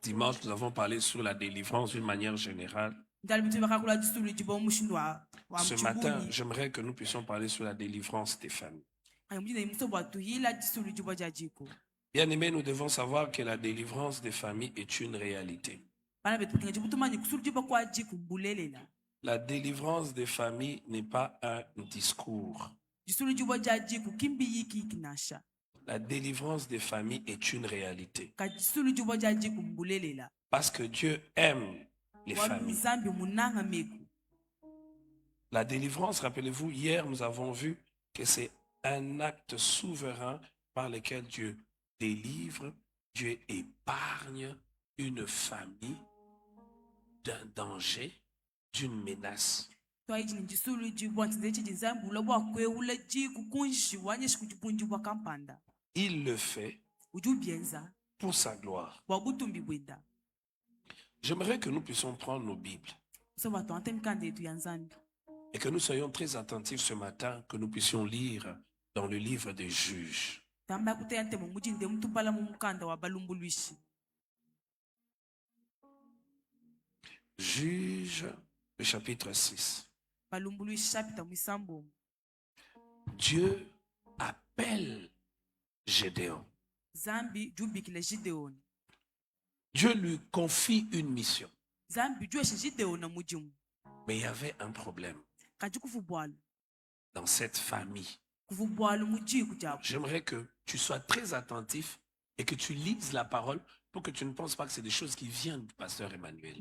Dimanche, nous avons parlé sur la délivrance d'une manière générale. Ce matin, j'aimerais que nous puissions parler sur la délivrance des familles. Bien aimés, nous devons savoir que la délivrance des familles est une réalité. La délivrance des familles n'est pas un discours. La délivrance des familles est une réalité. Parce que Dieu aime les familles. La délivrance, rappelez-vous, hier nous avons vu que c'est un acte souverain par lequel Dieu délivre, Dieu épargne une famille d'un danger, d'une menace. Il le fait pour sa gloire. J'aimerais que nous puissions prendre nos Bibles et que nous soyons très attentifs ce matin, que nous puissions lire dans le livre des Juges. Juges, le chapitre 6. Dieu appelle Gédéon. Dieu lui confie une mission. Mais il y avait un problème dans cette famille. J'aimerais que tu sois très attentif et que tu lises la parole pour que tu ne penses pas que c'est des choses qui viennent du pasteur Emmanuel.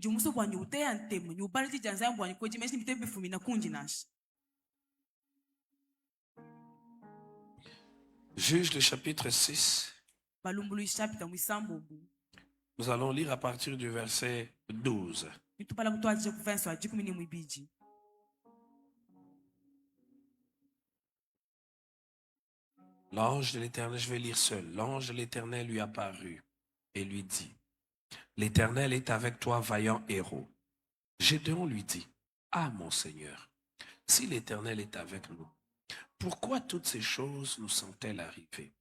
Juge le chapitre 6. Nous allons lire à partir du verset 12. L'ange de l'Éternel, je vais lire seul. L'ange de l'Éternel lui apparut et lui dit: L'Éternel est avec toi, vaillant héros. Gédéon lui dit: Ah, mon Seigneur, si l'Éternel est avec nous, pourquoi toutes ces choses nous sont-elles arrivées?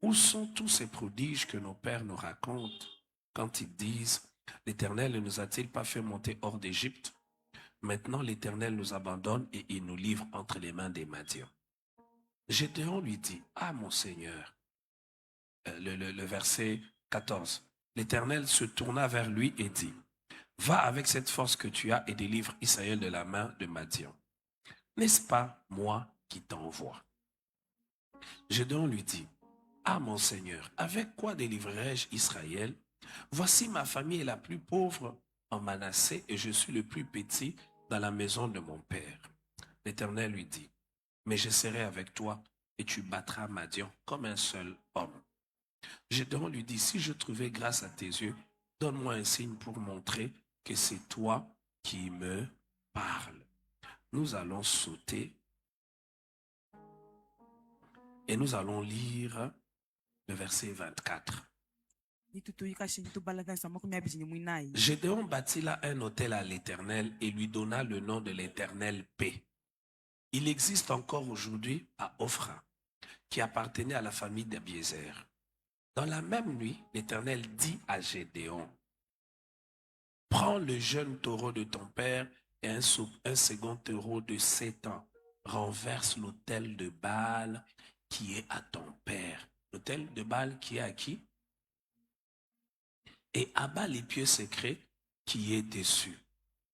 Où sont tous ces prodiges que nos pères nous racontent quand ils disent: L'Éternel ne nous a-t-il pas fait monter hors d'Égypte? Maintenant l'Éternel nous abandonne et il nous livre entre les mains des Madians. Gédéon lui dit: Ah, mon Seigneur. Le verset 14. L'Éternel se tourna vers lui et dit: Va avec cette force que tu as et délivre Israël de la main de Madian. N'est-ce pas moi qui t'envoie? Gédéon lui dit: Ah, mon Seigneur, avec quoi délivrerai-je Israël? Voici, ma famille est la plus pauvre en Manassé et je suis le plus petit dans la maison de mon père. L'Éternel lui dit: Mais je serai avec toi et tu battras Madian comme un seul homme. Gédéon lui dit: Si je trouvais grâce à tes yeux, donne-moi un signe pour montrer que c'est toi qui me parles. Nous allons sauter et nous allons lire le verset 24. Gédéon bâtit là un autel à l'Éternel et lui donna le nom de l'Éternel paix. Il existe encore aujourd'hui à Ophra, qui appartenait à la famille d'Abiézer. Dans la même nuit, l'Éternel dit à Gédéon: Prends le jeune taureau de ton père et un second taureau de 7 ans. Renverse l'autel de Baal qui est à ton père. L'autel de Baal qui est à qui? Et abat les pieux secrets qui est dessus.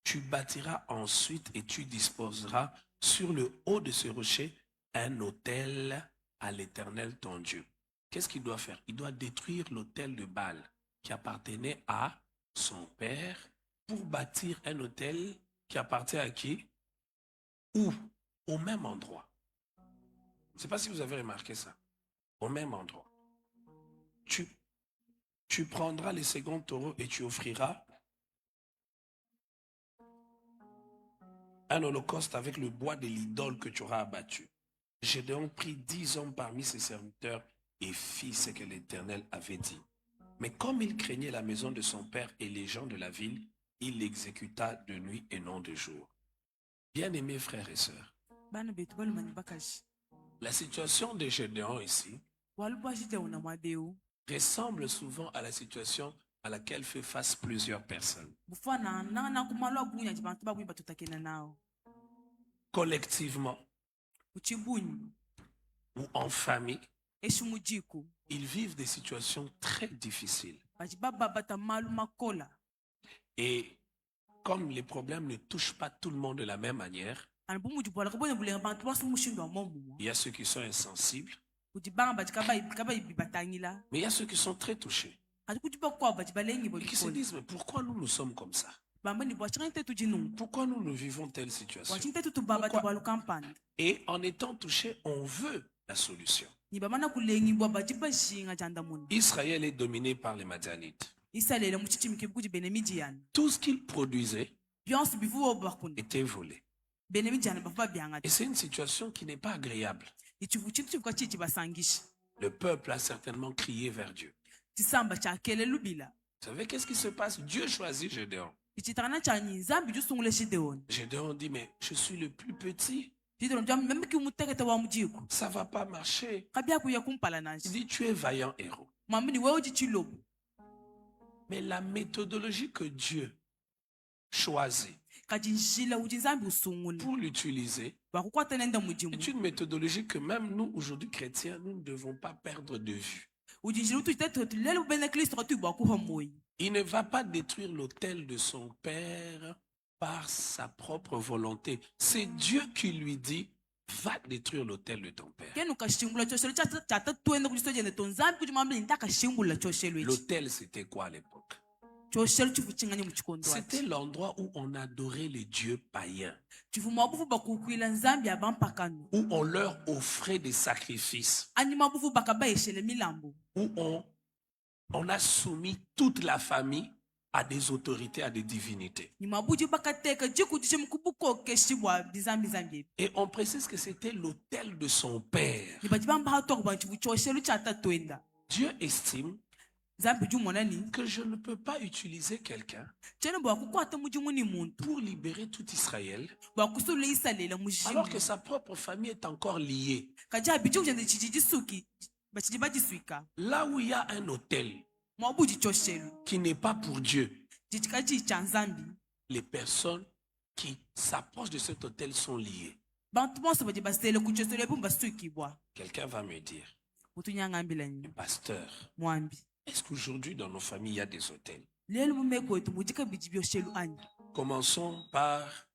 Tu bâtiras ensuite et tu disposeras sur le haut de ce rocher un autel à l'Éternel ton Dieu. Qu'est-ce qu'il doit faire? Il doit détruire l'autel de Baal qui appartenait à son père pour bâtir un autel qui appartient à qui? Où? Au même endroit. Je ne sais pas si vous avez remarqué ça. Au même endroit. Tu prendras les seconds taureaux et tu offriras un holocauste avec le bois de l'idole que tu auras abattu. Gédéon prit 10 hommes parmi ses serviteurs et fit ce que l'Éternel avait dit. Mais comme il craignait la maison de son père et les gens de la ville, il l'exécuta de nuit et non de jour. Bien-aimés frères et sœurs, la situation de Gédéon ici ressemble souvent à la situation à laquelle fait face plusieurs personnes. Collectivement ou en famille, ils vivent des situations très difficiles. Et comme les problèmes ne touchent pas tout le monde de la même manière, il y a ceux qui sont insensibles, mais il y a ceux qui sont très touchés et qui se disent, mais pourquoi nous sommes comme ça? Pourquoi nous vivons telle situation? Et en étant touché, on veut la solution. Israël est dominé par les Madianites. Tout ce qu'ils produisaient était volé. Et c'est une situation qui n'est pas agréable. Le peuple a certainement crié vers Dieu. Vous savez qu'est-ce qui se passe? Dieu choisit Gédéon. Gédéon dit, mais je suis le plus petit. Ça ne va pas marcher. Il dit, tu es vaillant héros. Mais la méthodologie que Dieu choisit pour l'utiliser est une méthodologie que même nous, aujourd'hui chrétiens, nous ne devons pas perdre de vue. Il ne va pas détruire l'autel de son père par sa propre volonté. C'est Dieu qui lui dit, va détruire l'autel de ton père. L'autel, c'était quoi à l'époque? C'était l'endroit où on adorait les dieux païens, où on leur offrait des sacrifices, où on a soumis toute la famille à des autorités, à des divinités. Et on précise que c'était l'autel de son père. Dieu estime que je ne peux pas utiliser quelqu'un pour libérer tout Israël alors que sa propre famille est encore liée. Là où il y a un autel qui n'est pas pour Dieu, les personnes qui s'approchent de cet autel sont liées. Quelqu'un va me dire, pasteur, est-ce qu'aujourd'hui dans nos familles il y a des autels? Commençons par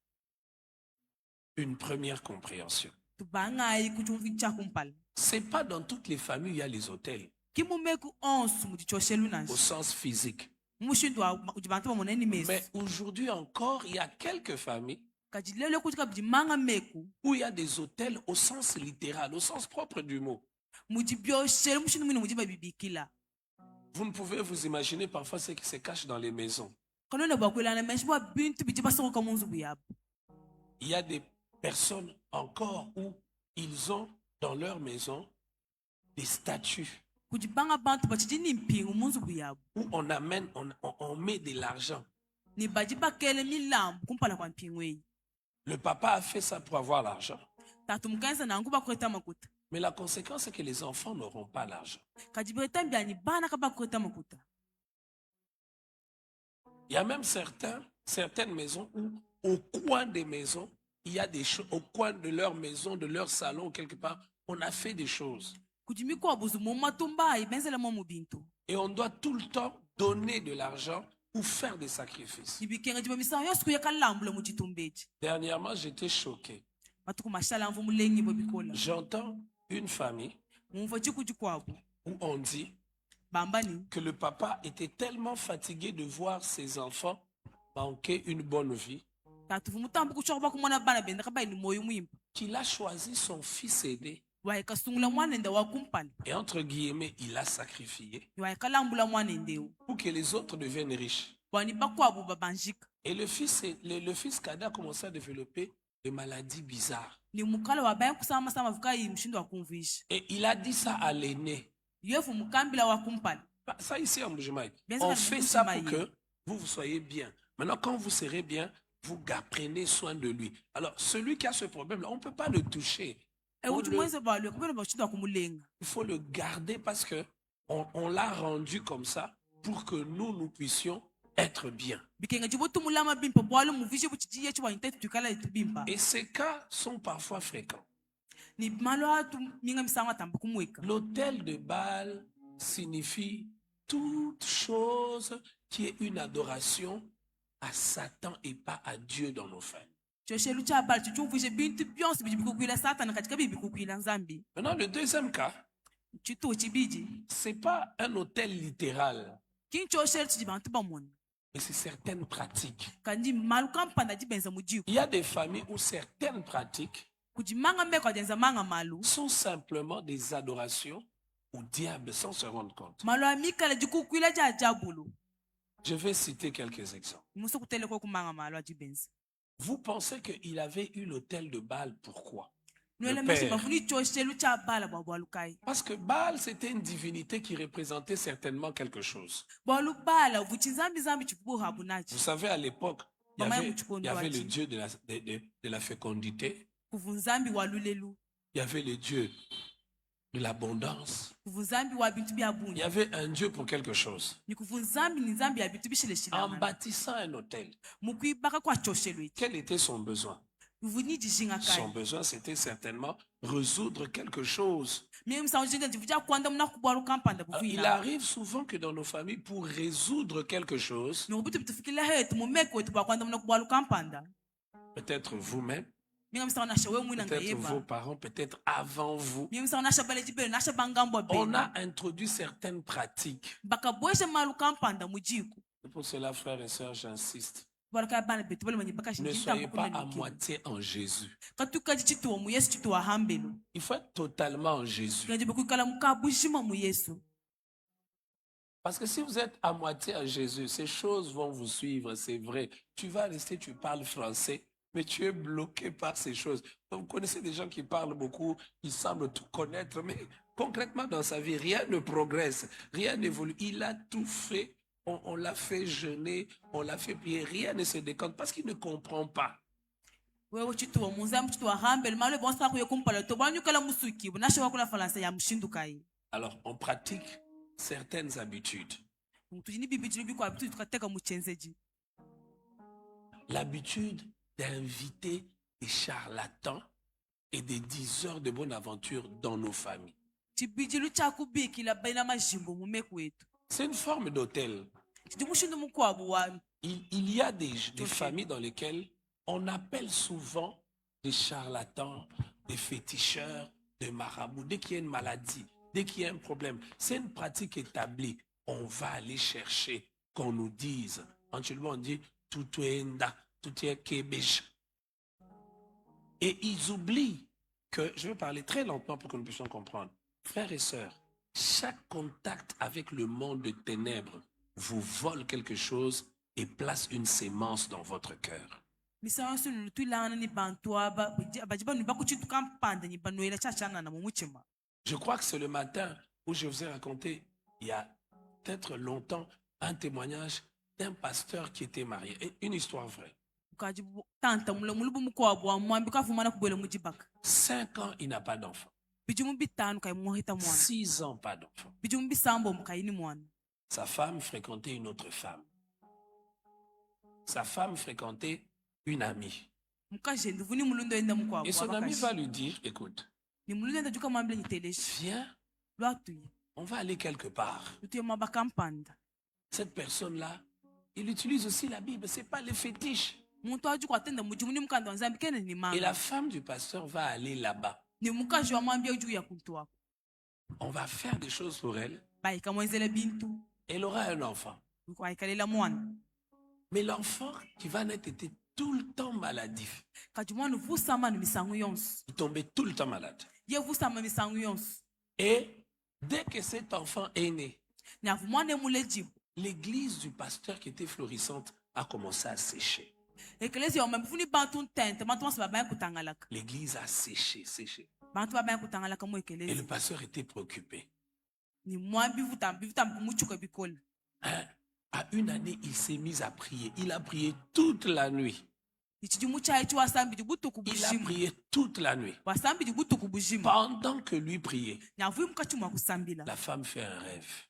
une première compréhension. C'est pas dans toutes les familles il y a les autels au sens physique. Mais aujourd'hui encore, il y a quelques familles où il y a des autels au sens littéral, au sens propre du mot. Vous ne pouvez vous imaginer parfois ce qui se cache dans les maisons. Il y a des personnes encore où ils ont dans leur maison des statues où on amène, on met de l'argent. Le papa a fait ça pour avoir l'argent. Mais la conséquence est que les enfants n'auront pas l'argent. Il y a même certaines maisons où au coin des maisons, il y a des choses, au coin de leur maison, de leur salon, quelque part, on a fait des choses. Et on doit tout le temps donner de l'argent ou faire des sacrifices. Dernièrement, j'étais choqué. J'entends une famille où on dit que le papa était tellement fatigué de voir ses enfants manquer une bonne vie qu'il a choisi son fils aîné. Et entre guillemets, il a sacrifié pour que les autres deviennent riches. Et le fils cadet a commencé à développer des maladies bizarres. Et il a dit ça à l'aîné. Ça ici en Mbujimaï, on fait ça pour que vous soyez bien. Maintenant, quand vous serez bien, vous prenez soin de lui. Alors, celui qui a ce problème-là, on ne peut pas le toucher. Il faut le garder parce que On l'a rendu comme ça pour que nous puissions être bien. Et ces cas sont parfois fréquents. L'autel de Baal signifie toute chose qui est une adoration à Satan et pas à Dieu dans nos familles. Maintenant, le deuxième cas, c'est pas un autel littéral, mais c'est certaines pratiques. Il y a des familles où certaines pratiques sont simplement des adorations au diable sans se rendre compte. Je vais citer quelques exemples. Vous pensez qu'il avait eu l'autel de Baal, pourquoi? Parce que Baal, c'était une divinité qui représentait certainement quelque chose. Vous savez, à l'époque, il y avait le dieu de la fécondité. Il y avait le dieu de l'abondance. Il y avait un dieu pour quelque chose. En bâtissant un autel, quel était son besoin? Son besoin, c'était certainement résoudre quelque chose. Il arrive souvent que dans nos familles, pour résoudre quelque chose, peut-être vous-même, peut-être vos parents, peut-être avant vous, on a introduit certaines pratiques. C'est pour cela, frères et sœurs, j'insiste. Ne soyez pas à moitié en Jésus. Il faut être totalement en Jésus. Parce que si vous êtes à moitié en Jésus, ces choses vont vous suivre, c'est vrai. Tu vas rester, tu parles français, mais tu es bloqué par ces choses. Vous connaissez des gens qui parlent beaucoup, ils semblent tout connaître, mais concrètement dans sa vie, rien ne progresse, rien n'évolue. Il a tout fait. On l'a fait jeûner, on l'a fait prier, rien ne se décompte parce qu'il ne comprend pas. Alors, on pratique certaines habitudes. L'habitude d'inviter des charlatans et des diseurs de bonne aventure dans nos familles. C'est une forme d'autel. Il y a des familles dans lesquelles on appelle souvent des charlatans, des féticheurs, des marabouts. Dès qu'il y a une maladie, dès qu'il y a un problème, c'est une pratique établie. On va aller chercher qu'on nous dise. Actuellement, on dit tout est kebesh. Et ils oublient que, je vais parler très lentement pour que nous puissions comprendre. Frères et sœurs, chaque contact avec le monde de ténèbres vous vole quelque chose et place une sémence dans votre cœur. Je crois que c'est le matin où je vous ai raconté, il y a peut-être longtemps, un témoignage d'un pasteur qui était marié. Et une histoire vraie. 5 ans, il n'a pas d'enfant. 6 ans, pas d'enfant. Sa femme fréquentait une autre femme. Sa femme fréquentait une amie. Et son ami va lui dire, écoute, viens, on va aller quelque part. Cette personne-là, il utilise aussi la Bible, ce n'est pas les fétiches. Et la femme du pasteur va aller là-bas. On va faire des choses pour elle. Elle aura un enfant. Mais l'enfant qui va naître était tout le temps maladif. Il tombait tout le temps malade. Et dès que cet enfant est né, l'église du pasteur qui était florissante a commencé à sécher. L'église a séché. Et le pasteur était préoccupé. À une année, il s'est mis à prier. Il a prié toute la nuit. Il a prié toute la nuit. Pendant que lui priait, la femme fait un rêve.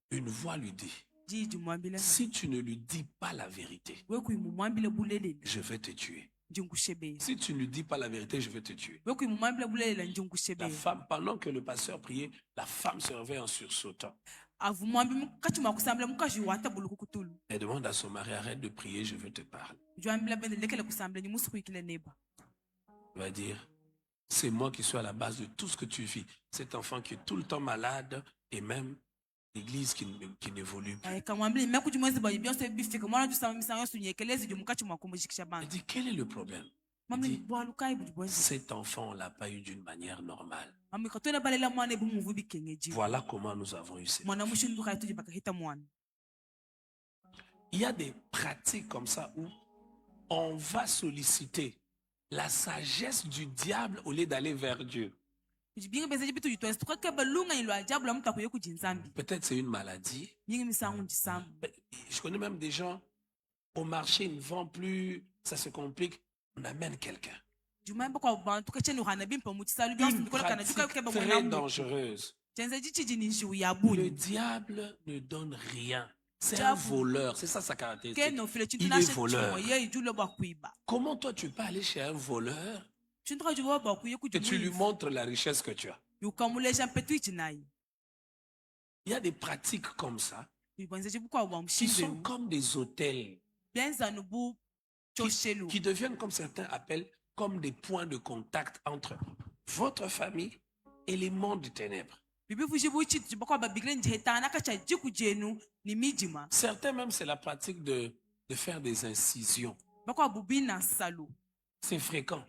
Une voix lui dit, si tu ne lui dis pas la vérité, je vais te tuer. Si tu ne lui dis pas la vérité, je vais te tuer. La femme, pendant que le pasteur priait, la femme se réveille en sursautant. Elle demande à son mari, arrête de prier, je veux te parler. Il va dire, c'est moi qui suis à la base de tout ce que tu vis. Cet enfant qui est tout le temps malade et même l'église qui n'évolue plus. Elle dit, quel est le problème? Il dit, cet enfant, on ne l'a pas eu d'une manière normale. Voilà comment nous avons eu cet enfant. Il y a des pratiques comme ça où on va solliciter la sagesse du diable au lieu d'aller vers Dieu. Peut-être c'est une maladie. Je connais même des gens, au marché, ils ne vendent plus, ça se complique, on amène quelqu'un. Une pratique très dangereuse. Le diable ne donne rien. C'est un voleur, c'est ça sa caractéristique. Il est voleur. Comment toi tu peux aller chez un voleur et tu lui montres la richesse que tu as? Il y a des pratiques comme ça qui sont comme des hôtels qui deviennent, comme certains appellent, comme des points de contact entre votre famille et les mondes des ténèbres. Certains même, c'est la pratique de faire des incisions. C'est fréquent.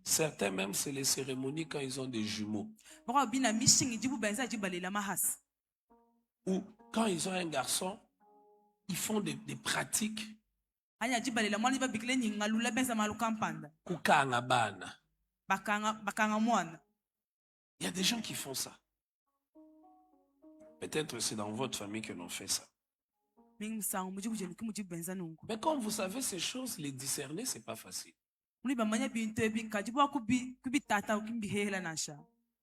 Certains même, c'est les cérémonies quand ils ont des jumeaux. Ou quand ils ont un garçon, ils font des pratiques. Il y a des gens qui font ça. Peut-être c'est dans votre famille que l'on fait ça. Mais comme vous savez ces choses, les discerner, c'est pas facile.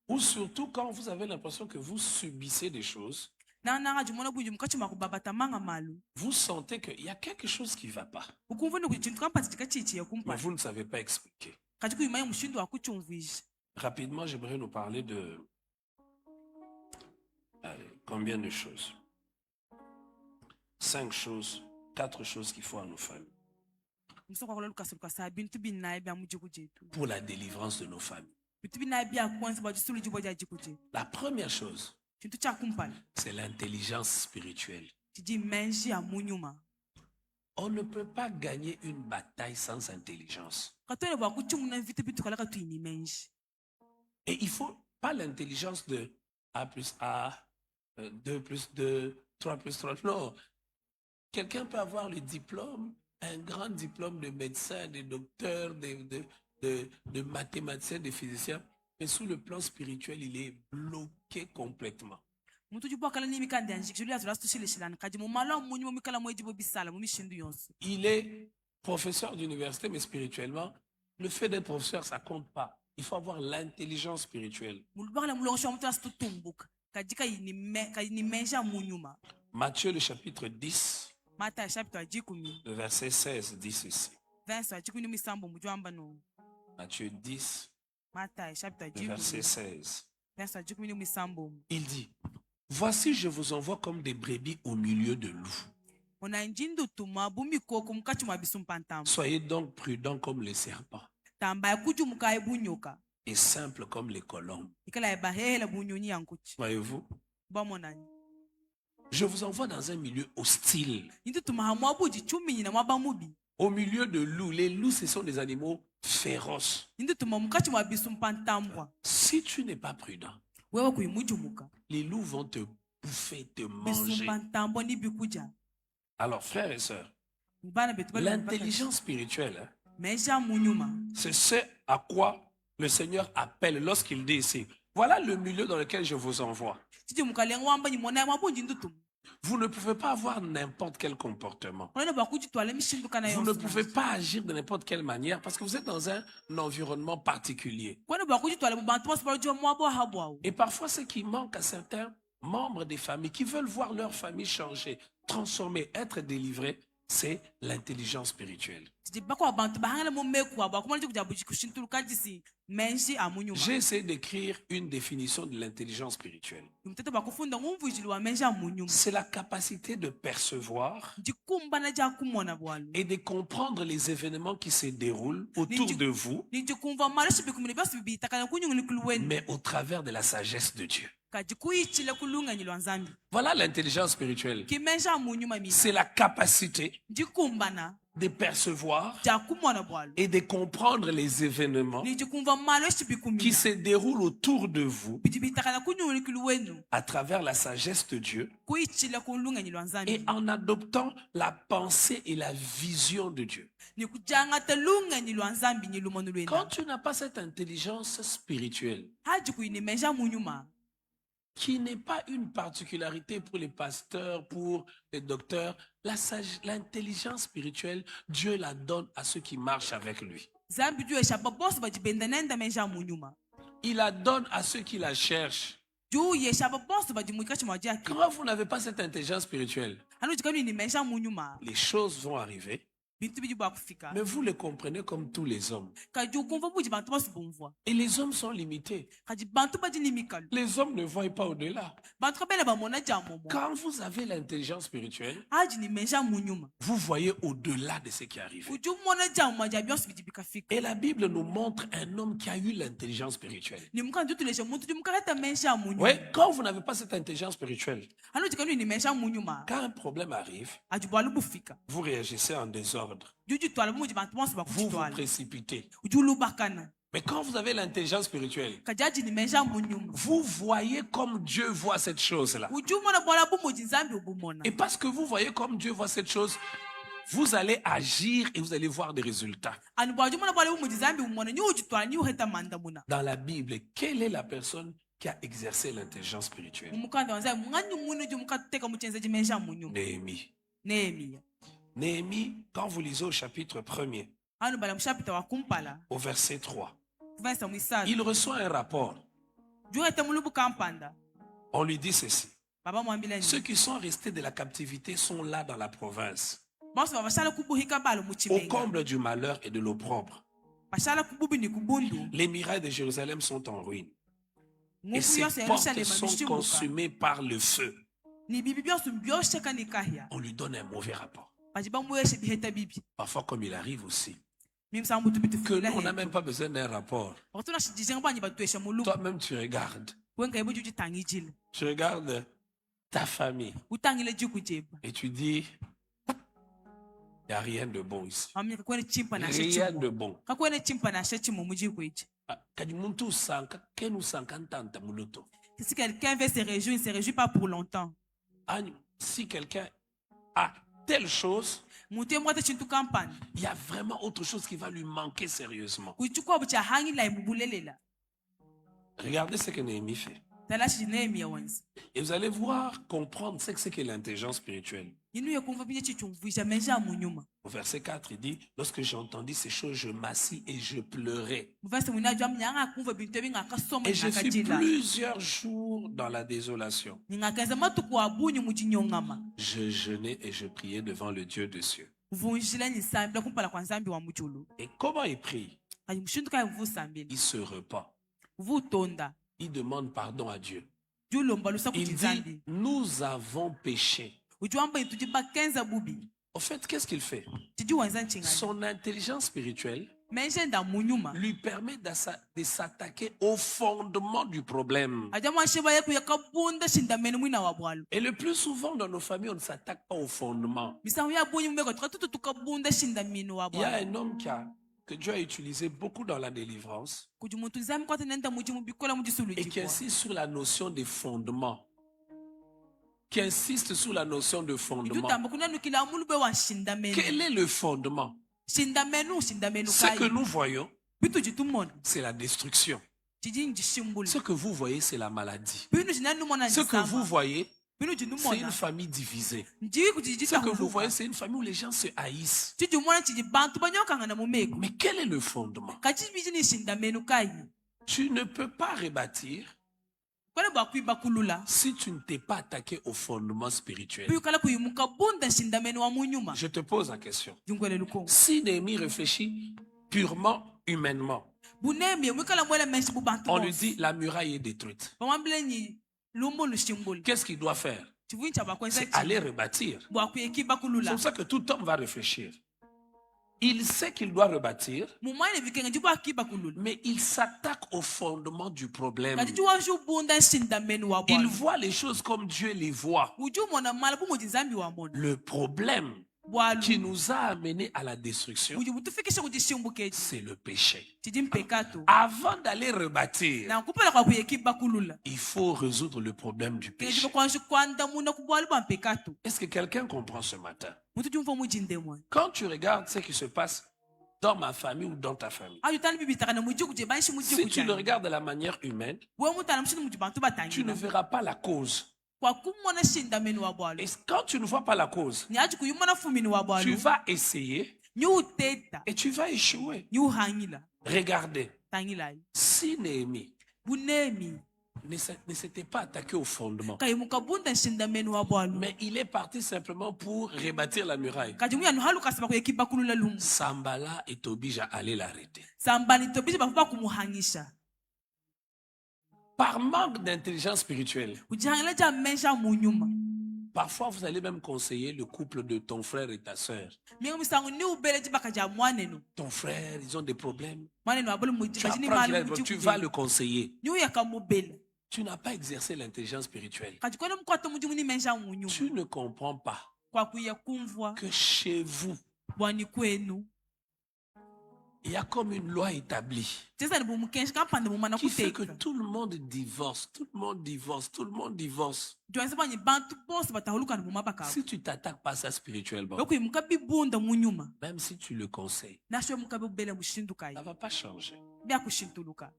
Ou surtout quand vous avez l'impression que vous subissez des choses, vous sentez qu'il y a quelque chose qui ne va pas. Mais vous ne savez pas expliquer. Rapidement, j'aimerais nous parler de combien de choses? 5 choses, 4 choses qu'il faut à nos familles. Pour la délivrance de nos familles. La première chose, c'est l'intelligence spirituelle. On ne peut pas gagner une bataille sans intelligence. Et il ne faut pas l'intelligence de A plus A, 2 plus 2, 3 plus 3. Non. Quelqu'un peut avoir le diplôme, un grand diplôme de médecin, de docteur, de mathématicien, de physicien, mais sous le plan spirituel, il est bloqué complètement. Il est professeur d'université, mais spirituellement, le fait d'être professeur, ça ne compte pas. Il faut avoir l'intelligence spirituelle. Matthieu, le chapitre 10, le verset 16 dit ceci. Matthieu 10, le verset 16. Il dit, voici, je vous envoie comme des brebis au milieu de loups. Soyez donc prudents comme les serpents et simples comme les colombes. Voyez-vous? Je vous envoie dans un milieu hostile. Au milieu de loups. Les loups, ce sont des animaux féroces. Si tu n'es pas prudent, les loups vont te bouffer, te manger. Alors, frères et sœurs, l'intelligence spirituelle, c'est ce à quoi le Seigneur appelle lorsqu'il dit ici, voilà le milieu dans lequel je vous envoie. Vous ne pouvez pas avoir n'importe quel comportement. Kuna bakujitwala emishinduka na Vous ne yonse pouvez pas agir de n'importe quelle manière parce que vous êtes dans un environnement particulier. kuna bakujitwala bubantu bose balojwa mwabo habwawo Et parfois, ce qui manque à certains membres des familles qui veulent voir leur famille changer, transformer, être délivrés, c'est l'intelligence spirituelle. tidibako abantu bahangala mu meku abo akumala kuja kushintuluka jisi menshi amunyuma J'ai essayé d'écrire une définition de l'intelligence spirituelle. mteto bakufunda ngumvujili wa menshi amunyuma C'est la capacité de percevoir ndikumba na ja kumona bwalo et de comprendre les événements qui se déroulent autour de vous, ndikumva maleshi bikumene byose bibitakana kunyunguli kulwenu mais au travers de la sagesse de Dieu. kajikuichile kulunganyilwa nzambi Voilà l'intelligence spirituelle. kimensha amunyuma mina C'est la capacité ndikumbana de percevoir ja kumona bwalo et de comprendre les événements ndikumva maleshi qui bikumina se déroulent autour de vous bibitakana kunyunguli kulwenu à travers la sagesse de Dieu kuichile kulunganyilwa et nzambi en adoptant la pensée et la vision de Dieu. nikujanga telunganyilwa nzambi nyilumono lwena Quand tu n'as pas cette intelligence spirituelle, haji kuinemesha munyuma qui n'est pas une particularité pour les pasteurs, pour les docteurs, l'intelligence spirituelle, Dieu la donne à ceux qui marchent avec lui. zambi juu yeshaba bosi bajibenda nenda mesha munyuma Il la donne à ceux qui la cherchent. juu yeshaba bosi bajimwika chimwaji yake Quand vous n'avez pas cette intelligence spirituelle, hano jikani ni mesha munyuma les choses vont arriver, bintu biji bakufika mais vous les comprenez comme tous les hommes. kaji kumva buji bantu bosi bumvwa Et les hommes sont limités. kaji bantu baji limikalu Les hommes ne voient pas au-delà. bantu kabele bamona jamomo Quand vous avez l'intelligence spirituelle, haji ni mesha munyuma vous voyez au-delà de ce qui arrive. uju mona jamomo ja byosi biji bikafika Et la Bible nous montre un homme qui a eu l'intelligence spirituelle. ni mukandi tuleshe muntu jumukata mesha munyuma Oui, quand vous n'avez pas cette intelligence spirituelle, hano jikani ni mesha munyuma quand un problème arrive, haji bwalu bufika vous réagissez en désordre. juju twala muji bantu bosi Vous vous bakujitwala précipitez. uju lubakana Mais quand vous avez l'intelligence spirituelle, kaji haji ni mesha munyuma vous voyez comme Dieu voit cette chose-là. uju mona bwala bumuji nzambi ubumona Et parce que vous voyez comme Dieu voit cette chose, vous allez agir et vous allez voir des résultats. ani bwaju mona bwala bumuji nzambi ubumona ni ujitwala ni uheta manda muna Dans la Bible, quelle est la personne qui a exercé l'intelligence spirituelle? umukanda wanzaye mwani munu ju mukateka muchenze jimesha munyuma Néhémie. Nehemia Néhémie, quand vous lisez au chapitre 1er, hano bala mushapita wa kumpala au verset 3, kuvansa mwisatu il reçoit un rapport. ju heta mulubu kampanda On lui dit ceci. baba mwambile Ceux ni qui sont restés de la captivité sont là dans la province, bosi babashala kubuhika balo au muchimenga comble du malheur et de l'opprobre. bashala kububi ni kubundu Les murailles de Jérusalem sont en ruine. Et nguvu ses yose ya portes Yerusalema sont mishimuka consumées par le feu. ni bibi byose byosheka ni kahya On lui donne un mauvais rapport. baji bamuyeshe biheta bibi Parfois, comme il arrive aussi, mimsambu que tubitufula nous, on n'a même pas besoin d'un rapport. wakati shijijenga banyi batwesha mulubu Toi-même, tu regardes. wenga ibu juji tangijile Tu regardes ta famille utangile jikujeba et tu dis, il n'y a rien de bon ici. amnya kakwene chimpa na Rien shechimo de bon. kakwene chimpa na shechimo mujiko ichi Kadi muntu usanka, kenu usanka ntanta muluto. si quelqu'un veut se réjouir il se réjouit pas pour longtemps Si quelqu'un a telle chose, muntu emwate chintu kampani il y a vraiment autre chose qui va lui manquer sérieusement. kuchukua bucha hangi la ibubulelela Regardez ce que Néhémie fait. talashi Nehemia wanzi Et vous allez voir, comprendre ce que c'est que l'intelligence spirituelle. inu yekumva bije chichumvisha mesha munyuma Au verset 4, il dit, lorsque j'ai entendu ces choses, je m'assis et je pleurais. muvasi mwinajo amnyanga akumva bintu ebingakasoma Et je fus ngakajila plusieurs jours dans la désolation. ningakenza matuku abunyu muchinyongama Je jeûnais et je priais devant le Dieu des cieux. vunjila nisambila kumpala kwa nzambi wa mujulu Et comment il prie? kaji mushinduka vusambila Il se repent. vutonda Il demande pardon à Dieu. julomba lusa Il kuti dit, nzambi nous avons péché. ujuamba itu jibakenza bubi En fait, qu'est-ce qu'il fait? tiji wanza nchingani Son intelligence spirituelle menshenda munyuma lui permet de s'attaquer au fondement du problème. aja mwashiba yeku yakabunda shindameni mwina wa bwalo Et le plus souvent dans nos familles, on ne s'attaque pas au fondement. misango ya bunyu mbeko tukatutu tukabunda shindamini wa Il y a bwalo un homme que Dieu a utilisé beaucoup dans la délivrance kuji muntu nzambi kwata nenda muji mubikola mujisulu et qui insiste sur la notion des fondements. Qui insiste sur la notion de fondement. idutamba kunanukila mulube wa shindameni Quel est le fondement? shindamenu Ce que kai nous voyons, bitu jitumona c'est la destruction. jiji njishimbula Ce que vous voyez, c'est la maladie. binu jinanumona Ce que vous njisama voyez, bino jinu C'est une mona famille divisée. njiki kuti Ce que vous voyez, c'est une famille où les gens se haïssent. mona chiji bantu banyokanga na mumeko Mais quel est le fondement? kati biji ni shindamenu kai Tu ne peux pas rebâtir kone bwa kuiba kulula si tu ne t'es pas attaqué au fondement spirituel. piyo kala kuyimuka bunda shindamenu wa munyuma Je te pose la question. jungwele lukongo Si Néhémie réfléchit purement humainement, bunemi mwikala mwele menshi bu bantu on lui dit la muraille est détruite. bamwambile ni lumbo lushimbulu Qu'est-ce qu'il doit faire? chivuncha bakwenza C'est aller rebâtir. bwa kuyekiba C'est kulula pour ça que tout homme va réfléchir. Il sait qu'il doit rebâtir, mumwene vikenge jibwa kiba kulula mais il s'attaque au fondement du problème. kati chiwanshu bunda shindamenu wa Il bwana voit les choses comme Dieu les voit. uju mona mala bumuji nzambi wa mona Le problème bwalu qui nous a amenés à la destruction, uji butufikisha kujishimbu kechi c'est le péché. chiji mpekato Avant d'aller rebâtir, na kupela kwa kuyekiba kulula il faut résoudre le problème du kechi péché. bakwanshu kwanda muna kubwalu bwa mpekato Est-ce que quelqu'un comprend ce matin? mutu jumva mujinde mwa Quand tu regardes ce qui se passe dans ma famille ou dans ta famille, ayu tani bibi takana mujiku je banshi mujiku si tu le regardes de la manière humaine, we mutana mshini mujibantu tu ne batangina verras pas la cause. kwa kumona shindamenu wa bwalu Et quand tu ne vois pas la cause, ni aji kuyumona fumini wa tu bwalu vas essayer ni uteta et tu vas échouer. ni uhangila Regardez, tangila si Néhémie bunemi ne s'était pas attaqué au fondement, kayimuka bunda shindamenu wa bwalu mais il est parti simplement pour rebâtir la muraille, kati muya nuhalu kasaba kuyekiba kulula lumu Sambala et Tobija allaient l'arrêter. sambani tobiji bafuba kumuhangisha Par manque d'intelligence spirituelle, ujihangila ja mensha munyuma parfois vous allez même conseiller le couple de ton frère et ta sœur. minga misangu ni ubele jibaka ja mwanenu Ton frère, ils ont des problèmes. mwanenu abulu Tu mujiba jini apprends qu'il a malu des problèmes, tu mujiku vas le conseiller. ni uyaka mubele Tu n'as pas exercé l'intelligence spirituelle. kati kwene mukwato mujimu ni mensha munyuma Tu ne comprends pas kwa kuya kumvwa que chez vous, bwani kwenu il y a comme une loi établie cheza ni bumukenshi kampande mumana qui fait que kuteka tout le monde divorce, tout le monde divorce, tout le monde divorce. jwanse banyi bantu bose batahuluka ni mumabaka Si tu t'attaques pas à ça spirituellement, okuyimuka bibunda munyuma même si tu le conseilles, nasho muka bubele mushinduka ça ne va pas changer. bya kushintuluka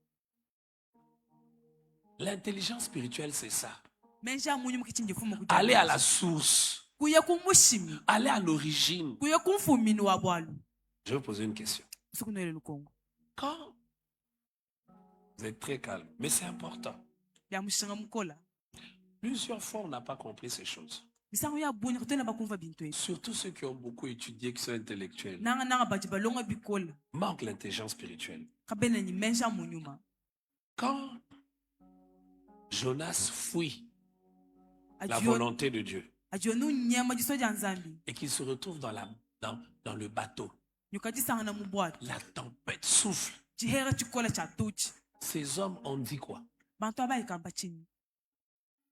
L'intelligence spirituelle, c'est ça. mensha munyuma kichinje fumo Aller à la source, kuya kumushimi aller à l'origine. kuya kumfumini wa bwalu Je vais vous poser une question. sukunele lukongo Quand vous êtes très calme, mais c'est important. bya mushanga mukola Plusieurs fois, on n'a pas compris ces choses. misango ya bunya kutena bakumva bintu etu Surtout ceux qui ont beaucoup étudié, qui sont intellectuels. nanga baji balonga bikola Manque l'intelligence spirituelle. kabena ni mensha munyuma Quand Jonas fuit la ajiyo volonté de Dieu nu nyama jiso ja nzambi et qu'il se retrouve dans le bateau, nyuka jisanga na mubwato la tempête souffle. jihera chikola cha tuchi Ces hommes ont dit quoi? bantu abayikamba chini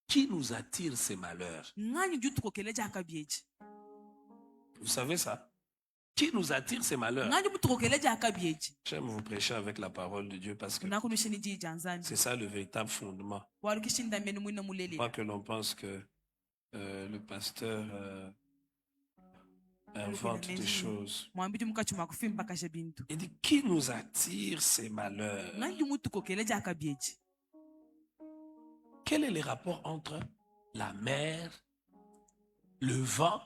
Qui nous attire ces malheurs? ngani jutukokele jaka bieji Vous savez ça? Qui nous attire ces malheurs? ngani butukokele jaka bieji J'aime vous prêcher avec la parole de Dieu parce que unako nushini ji ja nzambi c'est ça le véritable fondement. walu kishinda menu mwina mulele Pas que l'on pense que le pasteur invente des choses. mwambiji mukachuma kufimba kashe bintu Il dit, qui nous attire ces malheurs? ngani mutukokele jaka bieji Quel est le rapport entre la mer, le vent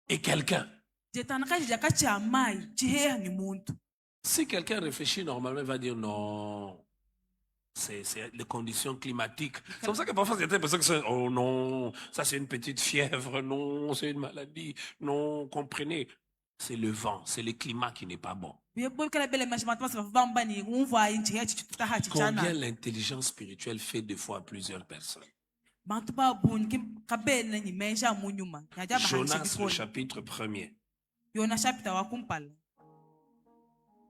et quelqu'un? jetana kaji jaka cha mai jiheha ni muntu Si quelqu'un réfléchit normalement, il va dire non, c'est les conditions climatiques. C'est pour ça que parfois certaines personnes qui sont, oh non, ça c'est une petite fièvre, non, c'est une maladie, non, comprenez. C'est le vent, c'est le climat qui n'est pas bon. bebokela bele mashi bantu basa bamba ni umva inji ya chichuta ha Combien chichana l'intelligence spirituelle fait des fois à plusieurs personnes. bantu ba bun kim kabena ni mensha munyuma yaja ba Jonas, le bikola chapitre 1er, yona chapter wa kumpala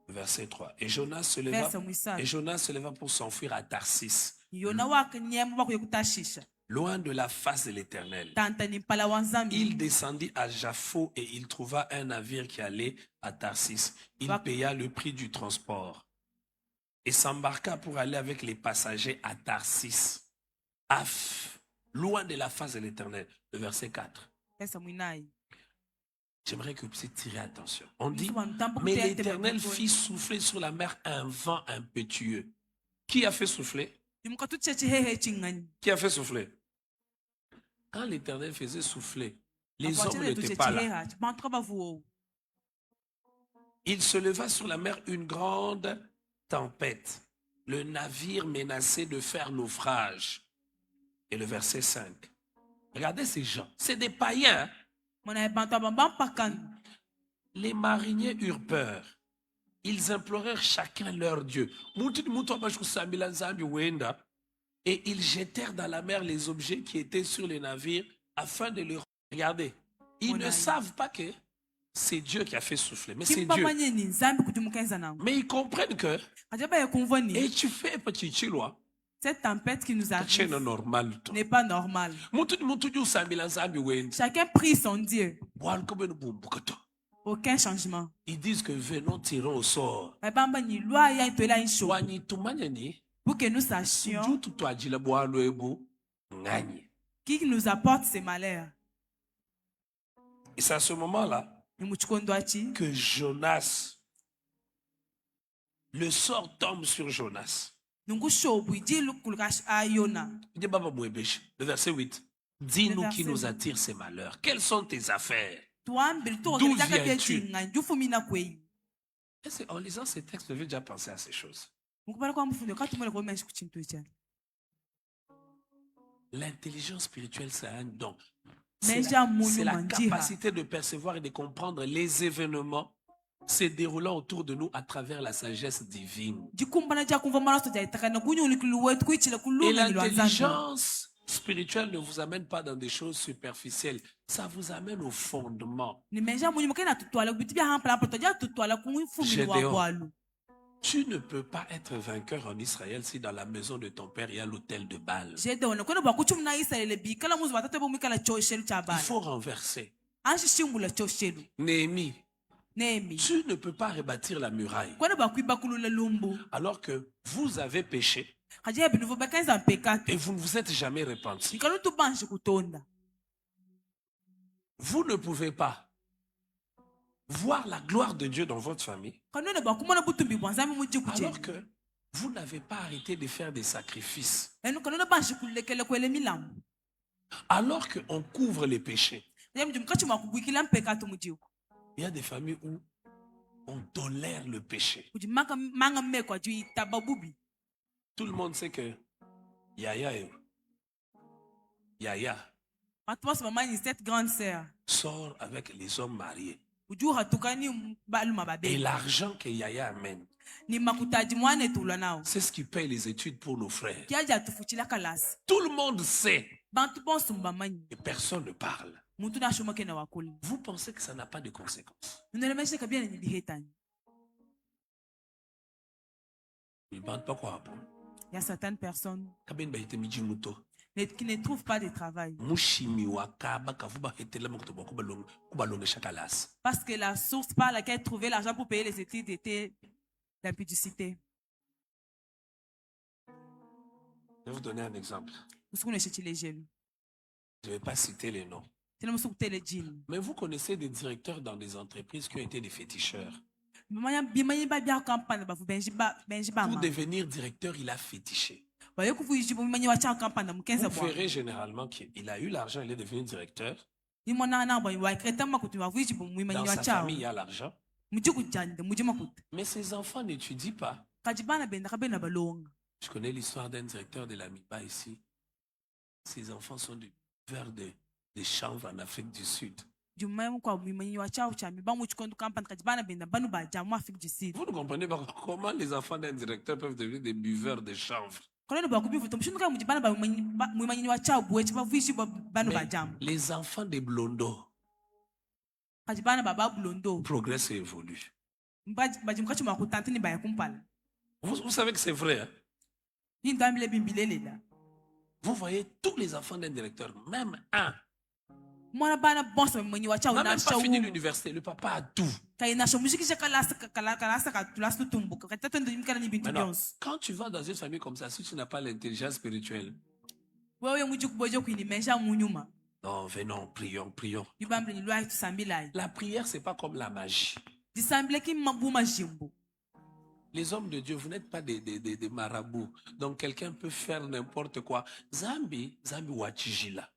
verset 3. Et Jonas se leva, verse mwisana et Jonas se leva pour s'enfuir à Tarsis, yona waka nyema bakuye kutashisha loin de la face de l'Éternel. tanta ni mpala wa nzambi Il descendit à Jaffo et il trouva un navire qui allait à Tarsis. Il Va- paya le prix du transport et s'embarqua pour aller avec les passagers à Tarsis, loin de la face de l'Éternel. Le verset 4. verse mwinai J'aimerais que vous puissiez tirer attention. On dit, Mtu wa mtambo mais kutete l'Éternel bakukwe. fit souffler sur la mer un vent impétueux. Qui a fait souffler? Nimukatuche chihehe chingani Qui a fait souffler? Quand l'Éternel faisait souffler, les Apart hommes de n'étaient pas là. Tchétchéra, tu bantres pas vous. Il se leva sur la mer une grande tempête. Le navire menaçait de faire naufrage. Et le verset 5. Regardez ces gens. C'est des païens. Mon ay bantre bambam pakan. Les mariniers eurent peur. Ils implorèrent chacun leur Dieu. Et ils jetèrent dans la mer les objets qui étaient sur les navires afin de les... Regardez, ils ne savent pas que c'est Dieu qui a fait souffler, mais c'est Dieu. Mais ils comprennent que... Et tu fais petit chilwa. Cette tempête qui nous arrive Normal. n'est pas normale. Chacun prie son Dieu. Aucun changement. Ils disent que venons tirons au sort. Pour que nous sachions qui nous apporte ces malheurs. Et c'est à ce moment-là que Jonas, le sort tombe sur Jonas. Le verset 8. Dis-nous qui nous attire ces malheurs. Quelles sont tes affaires? D'où viens-tu? En lisant ces textes, je vais déjà penser à ces choses. L'intelligence spirituelle, c'est un don. C'est la capacité de percevoir et de comprendre les événements se déroulant autour de nous à travers la sagesse divine. Et l'intelligence spirituelle ne vous amène pas dans des choses superficielles. Ça vous amène au fondement. Gédéon, tu ne peux pas être vainqueur en Israël si dans la maison de ton père il y a l'autel de Baal. Il faut renverser. Néhémie, tu ne peux pas rebâtir la muraille alors que vous avez péché et vous ne vous êtes jamais repenti. Vous ne pouvez pas voir la gloire de Dieu dans votre famille alors que vous n'avez pas arrêté de faire des sacrifices, alors qu'on couvre les péchés. Il y a des familles où on tolère le péché. Tout le monde sait que Yaya cette grande sœur sort avec les hommes mariés. Et l'argent que Yaya amène, c'est ce qui paye les études pour nos frères. Tout le monde sait. Et personne ne parle. Vous pensez que ça n'a pas de conséquences? Ils ne bandent pas quoi. Il y a certaines personnes qui ne trouvent pas de travail. Parce que la source par laquelle trouver l'argent pour payer les études était l'impudicité. Je vais vous donner un exemple. Je ne vais pas citer les noms. Mais vous connaissez des directeurs dans des entreprises qui ont été des féticheurs. Pour devenir directeur, il a fétiché. Vous verrez généralement qu'il a eu l'argent, il est devenu directeur. Dans sa famille, il y a l'argent. Mais ses enfants n'étudient pas. Je connais l'histoire d'un directeur de la MIPA ici. Ses enfants sont vers des chanvres en Afrique du Sud. Vous ne comprenez pas comment les enfants d'un directeur peuvent devenir des buveurs de chanvre. Mais les enfants des blondos progressent et évoluent. Vous savez que c'est vrai. Hein? Vous voyez tous les enfants d'un directeur, même un. N'a même pas fini l'université, le papa a tout. Maintenant, quand tu vas dans une famille comme ça, si tu n'as pas l'intelligence spirituelle, non, venons, prions, prions. La prière, c'est pas comme la magie. Les hommes de Dieu, vous n'êtes pas des marabouts. Donc quelqu'un peut faire n'importe quoi. Zambi wachijila.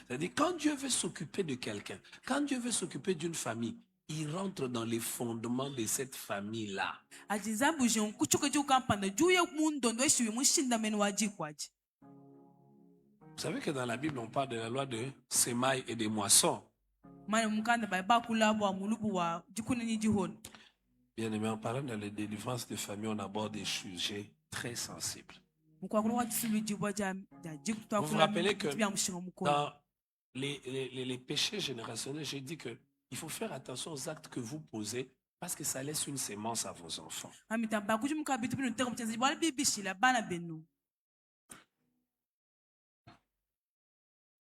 C'est-à-dire, quand Dieu veut s'occuper de quelqu'un, quand Dieu veut s'occuper d'une famille, il rentre dans les fondements de cette famille-là. ajinzambu je kuchuka ju kampanda juye mundo ndo eshiwe mushinda meno wajikwaji. Vous savez que dans la Bible, on parle de la loi de sémailles et des moissons. Mana mukanda ba bakula wa mulubu wa jikuna ni jihon. Bien aimé, en parlant de la délivrance de famille, on aborde des sujets très sensibles. Vous vous rappelez que dans les péchés générationnels, j'ai dit qu'il faut faire attention aux actes que vous posez parce que ça laisse une sémence à vos enfants.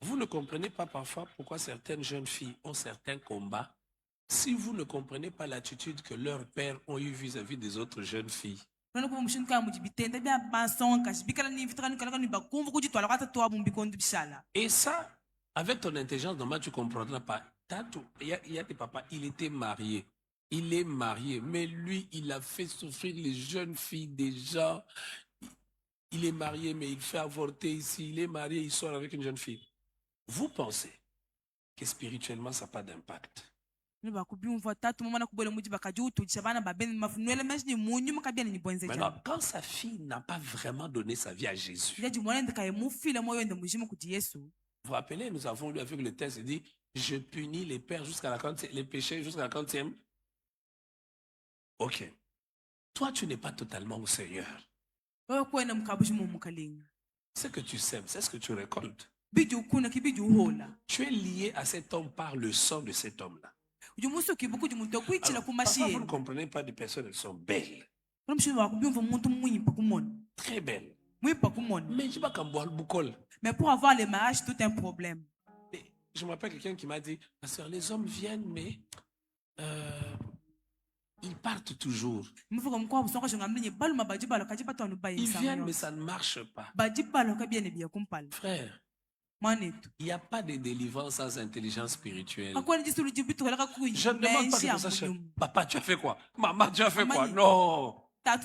Vous ne comprenez pas parfois pourquoi certaines jeunes filles ont certains combats si vous ne comprenez pas l'attitude que leurs pères ont eu vis-à-vis des autres jeunes filles. Et ça, avec ton intelligence normale, tu ne comprendras pas. Il y a des papas, il était marié. Il est marié, mais lui, il a fait souffrir les jeunes filles déjà. Il est marié, mais il fait avorter ici. Il est marié, il sort avec une jeune fille. Vous pensez que spirituellement, ça n'a pas d'impact? Maintenant, quand sa fille n'a pas vraiment donné sa vie à Jésus, vous vous rappelez, nous avons lu avec le texte, il dit, je punis les pères jusqu'à la 40e, les péchés jusqu'à la 40e. Ok. Toi, tu n'es pas totalement au Seigneur. Ce que tu sèmes, c'est ce que tu récoltes. Tu es lié à cet homme par le sang de cet homme-là. Alors, parfois, vous ne comprenez pas des personnes, elles sont belles. Très belles. Mais je pas mais pour avoir les mariages, tout un problème. Je me rappelle quelqu'un qui m'a dit, les hommes viennent, mais ils partent toujours. Ils viennent, mais ça ne marche pas. Frère, il n'y a pas de délivrance sans intelligence spirituelle. Je ne demande pas que ça, papa, tu as fait quoi? Maman, tu as fait quoi? Non. Quand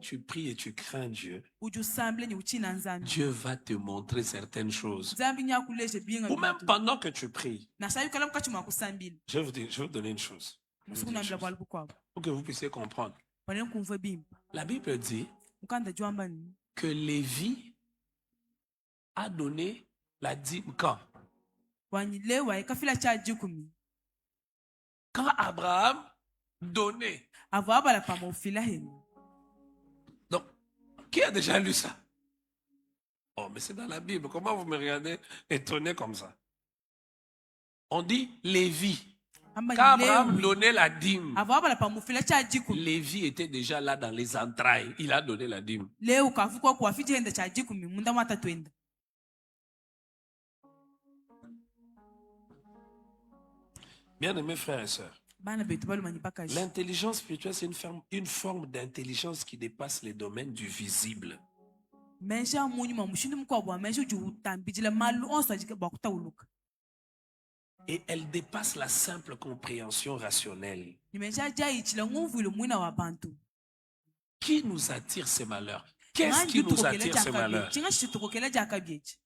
tu pries et tu crains Dieu, Dieu va te montrer certaines choses. Ou même pendant que tu pries. Je vais vous donner une chose. Pour que vous puissiez comprendre. La Bible dit que Lévi a donné la dîme quand? Quand Abraham donnait. Donc, qui a déjà lu ça? Oh, mais c'est dans la Bible. Comment vous me regardez étonné comme ça? On dit Lévi. Quand Abraham donnait la dîme, Lévi était déjà là dans les entrailles. Il a donné la dîme. Bien-aimés frères et sœurs, l'intelligence spirituelle, c'est une forme d'intelligence qui dépasse les domaines du visible. Et elle dépasse la simple compréhension rationnelle. Qui nous attire ces malheurs? Qu'est-ce qui nous attire ces malheurs?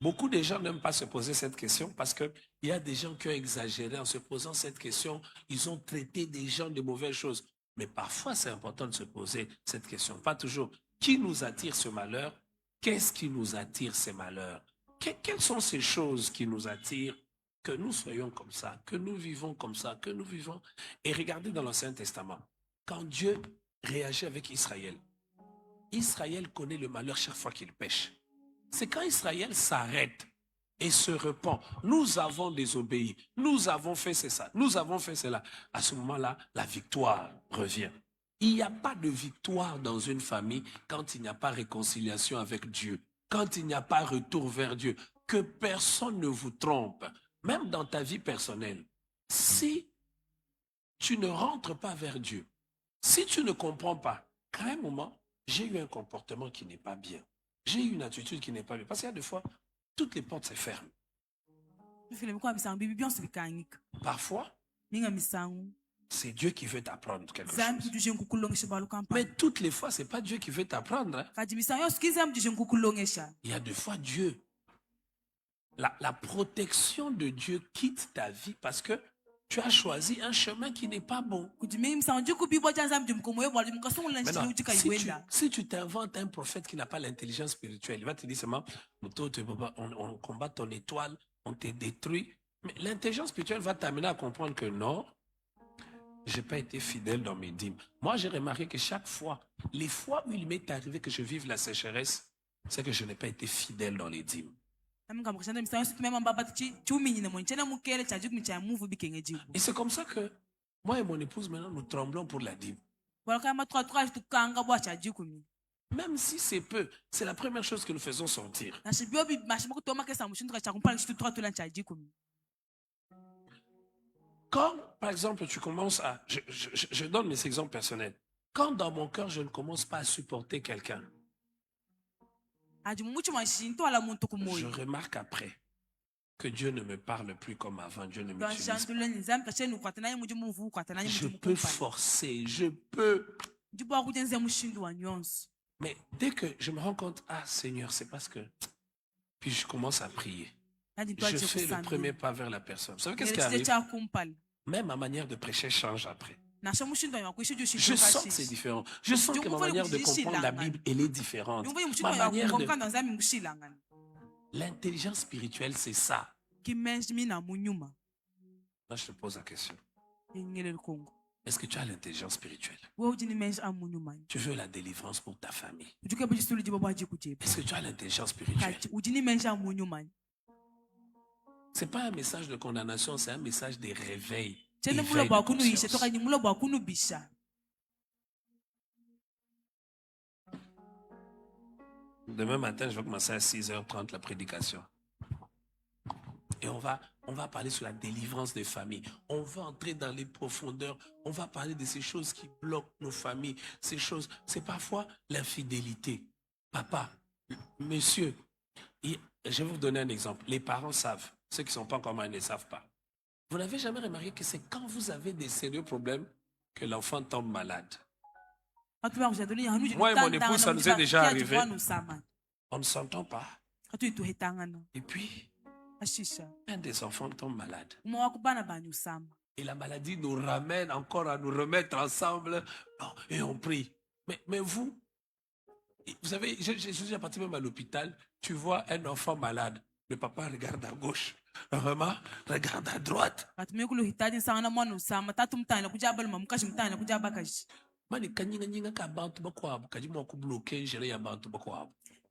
Beaucoup de gens n'aiment pas se poser cette question parce qu'il y a des gens qui ont exagéré en se posant cette question. Ils ont traité des gens de mauvaises choses. Mais parfois, c'est important de se poser cette question. Pas toujours. Qui nous attire ce malheur? Qu'est-ce qui nous attire ces malheurs? Quelles sont ces choses qui nous attirent? Que nous soyons comme ça, que nous vivons comme ça, que nous vivons. Et regardez dans l'Ancien Testament, quand Dieu réagit avec Israël, Israël connaît le malheur chaque fois qu'il pêche. C'est quand Israël s'arrête et se repent. Nous avons désobéi, nous avons fait ça, nous avons fait cela. À ce moment-là, la victoire revient. Il n'y a pas de victoire dans une famille quand il n'y a pas réconciliation avec Dieu, quand il n'y a pas retour vers Dieu. Que personne ne vous trompe. Même dans ta vie personnelle, si tu ne rentres pas vers Dieu, si tu ne comprends pas qu'à un moment, j'ai eu un comportement qui n'est pas bien, j'ai eu une attitude qui n'est pas bien, parce qu'il y a des fois, toutes les portes se ferment. Parfois, c'est Dieu qui veut t'apprendre quelque chose. Mais toutes les fois, ce n'est pas Dieu qui veut t'apprendre. Hein. Il y a des fois, Dieu la protection de Dieu quitte ta vie parce que tu as choisi un chemin qui n'est pas bon. Maintenant, si tu t'inventes un prophète qui n'a pas l'intelligence spirituelle, il va te dire seulement, on combat ton étoile, on te détruit. Mais l'intelligence spirituelle va t'amener à comprendre que non, je n'ai pas été fidèle dans mes dîmes. Moi, j'ai remarqué que chaque fois, les fois où il m'est arrivé que je vive la sécheresse, c'est que je n'ai pas été fidèle dans les dîmes. Et c'est comme ça que moi et mon épouse, maintenant, nous tremblons pour la dîme. Même si c'est peu, c'est la première chose que nous faisons sortir. Quand, par exemple, tu commences à... Je donne mes exemples personnels. Quand dans mon cœur, je ne commence pas à supporter quelqu'un, je remarque après que Dieu ne me parle plus comme avant. Dieu ne m'utilise pas. Je peux forcer, je peux. Mais dès que je me rends compte, ah Seigneur, c'est parce que... Puis je commence à prier. Je fais le premier pas vers la personne. Vous savez qu'est-ce qui arrive? Même ma manière de prêcher change après. Je sens que c'est différent. Je sens que ma manière de comprendre la Bible, elle est différente. Ma manière de... L'intelligence spirituelle, c'est ça. Là, je te pose la question. Est-ce que tu as l'intelligence spirituelle? Tu veux la délivrance pour ta famille? Est-ce que tu as l'intelligence spirituelle? Ce n'est pas un message de condamnation, c'est un message de réveil. Éveil de conscience. Demain matin, je vais commencer à 6h30 la prédication. Et on va parler sur la délivrance des familles. On va entrer dans les profondeurs. On va parler de ces choses qui bloquent nos familles. Ces choses, c'est parfois l'infidélité. Papa, monsieur, je vais vous donner un exemple. Les parents savent. Ceux qui ne sont pas encore mariés ne savent pas. Vous n'avez jamais remarqué que c'est quand vous avez des sérieux problèmes que l'enfant tombe malade. Moi et mon épouse, ça nous est déjà arrivé. On ne s'entend pas. Et puis, un des enfants tombe malade. Et la maladie nous ramène encore à nous remettre ensemble. Et on prie. Mais vous savez, je suis déjà parti même à l'hôpital. Tu vois un enfant malade. Le papa regarde à gauche. La maman regarde à droite.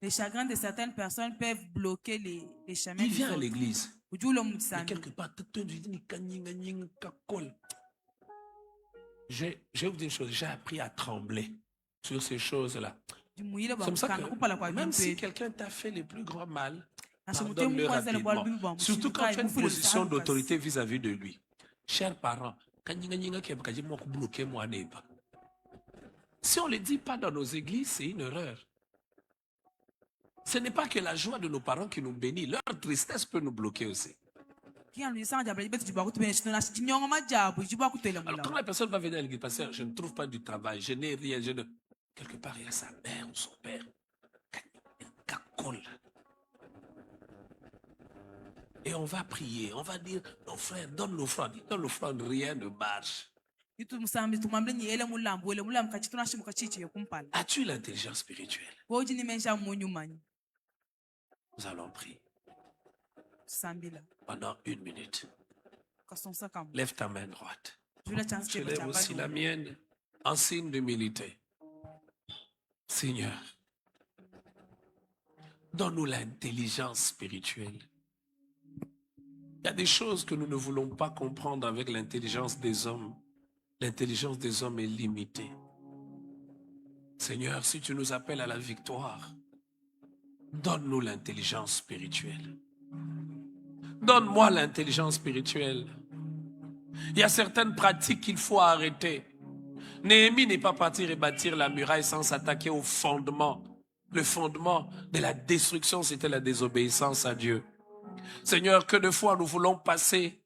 Les chagrins de certaines personnes peuvent bloquer les chemins. Il vient à l'église. Et quelque part, je vais vous dire une chose, j'ai appris à trembler sur ces choses-là. C'est comme ça que même si quelqu'un t'a fait le plus grand mal, pardonne-le rapidement. Surtout quand tu as une position d'autorité vis-à-vis de lui. Chers parents, si on ne le dit pas dans nos églises, c'est une erreur. Ce n'est pas que la joie de nos parents qui nous bénit, leur tristesse peut nous bloquer aussi. Alors quand la personne va venir à l'église, parce que je ne trouve pas du travail, je n'ai rien, quelque part il y a sa mère ou son père. Et on va prier, on va dire, nos frères, donne l'offrande. Dans l'offrande, rien ne marche. As-tu l'intelligence spirituelle? Nous allons prier. Pendant 1 minute. Lève ta main droite. Je lève aussi la mienne en signe d'humilité. Seigneur, donne-nous l'intelligence spirituelle. Il y a des choses que nous ne voulons pas comprendre avec l'intelligence des hommes. L'intelligence des hommes est limitée. Seigneur, si tu nous appelles à la victoire, donne-nous l'intelligence spirituelle. Donne-moi l'intelligence spirituelle. Il y a certaines pratiques qu'il faut arrêter. Néhémie n'est pas parti rebâtir la muraille sans s'attaquer au fondement. Le fondement de la destruction, c'était la désobéissance à Dieu. Seigneur, que de fois nous voulons passer.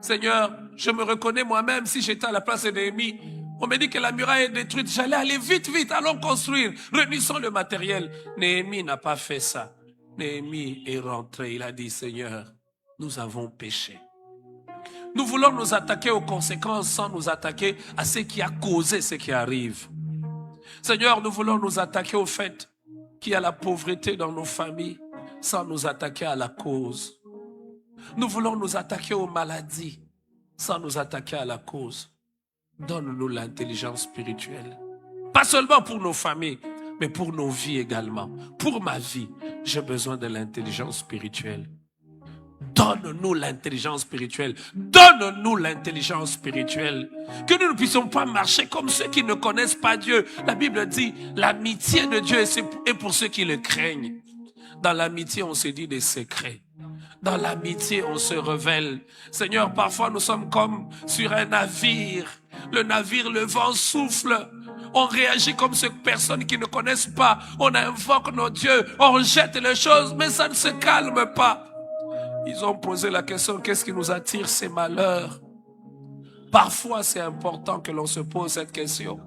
Seigneur, je me reconnais moi-même si j'étais à la place de Néhémie. On me dit que la muraille est détruite. J'allais aller vite, allons construire. Réunissons le matériel. Néhémie n'a pas fait ça. Néhémie est rentré, il a dit, Seigneur, nous avons péché. Nous voulons nous attaquer aux conséquences sans nous attaquer à ce qui a causé ce qui arrive. Seigneur, nous voulons nous attaquer au fait qu'il y a la pauvreté dans nos familles sans nous attaquer à la cause. Nous voulons nous attaquer aux maladies sans nous attaquer à la cause. Donne-nous l'intelligence spirituelle. Pas seulement pour nos familles, mais pour nos vies également. Pour ma vie, j'ai besoin de l'intelligence spirituelle. Donne-nous l'intelligence spirituelle. Donne-nous l'intelligence spirituelle. Que nous ne puissions pas marcher comme ceux qui ne connaissent pas Dieu. La Bible dit, l'amitié de Dieu est pour ceux qui le craignent. Dans l'amitié, on se dit des secrets. Dans l'amitié, on se révèle. Seigneur, parfois nous sommes comme sur un navire. Le navire, le vent souffle. On réagit comme ces personnes qui ne connaissent pas. On invoque nos dieux. On jette les choses, mais ça ne se calme pas. Ils ont posé la question, qu'est-ce qui nous attire ces malheurs? Parfois, c'est important que l'on se pose cette question.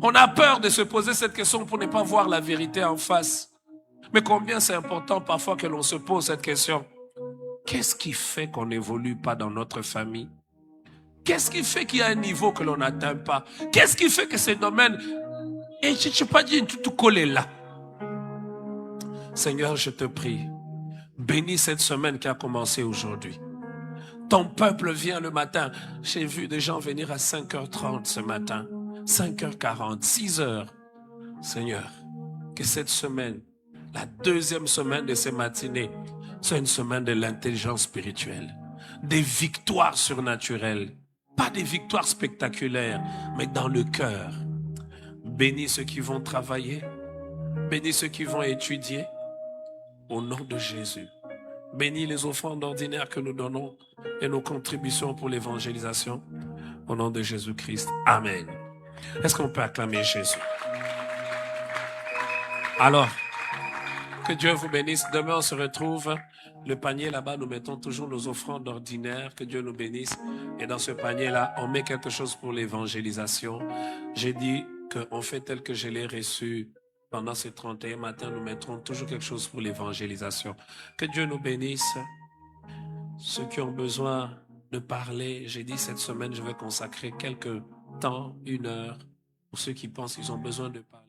On a peur de se poser cette question pour ne pas voir la vérité en face. Mais combien c'est important parfois que l'on se pose cette question. Qu'est-ce qui fait qu'on n'évolue pas dans notre famille? Qu'est-ce qui fait qu'il y a un niveau que l'on n'atteint pas? Qu'est-ce qui fait que ces domaines... Et je ne sais pas dire tout coller là. Seigneur, je te prie. Bénis cette semaine qui a commencé aujourd'hui. Ton peuple vient le matin. J'ai vu des gens venir à 5h30 ce matin. 5h40, 6h. Seigneur, que cette semaine, la deuxième semaine de ces matinées, soit une semaine de l'intelligence spirituelle. Des victoires surnaturelles. Pas des victoires spectaculaires, mais dans le cœur. Bénis ceux qui vont travailler. Bénis ceux qui vont étudier. Au nom de Jésus. Bénis les offrandes ordinaires que nous donnons et nos contributions pour l'évangélisation. Au nom de Jésus-Christ. Amen. Est-ce qu'on peut acclamer Jésus? Alors, que Dieu vous bénisse. Demain, on se retrouve. Le panier là-bas, nous mettons toujours nos offrandes ordinaires. Que Dieu nous bénisse. Et dans ce panier-là, on met quelque chose pour l'évangélisation. J'ai dit qu'on fait tel que je l'ai reçu. Pendant ces 31 matins, nous mettrons toujours quelque chose pour l'évangélisation. Que Dieu nous bénisse. Ceux qui ont besoin de parler, j'ai dit cette semaine, je vais consacrer quelques temps, 1 heure, pour ceux qui pensent qu'ils ont besoin de parler.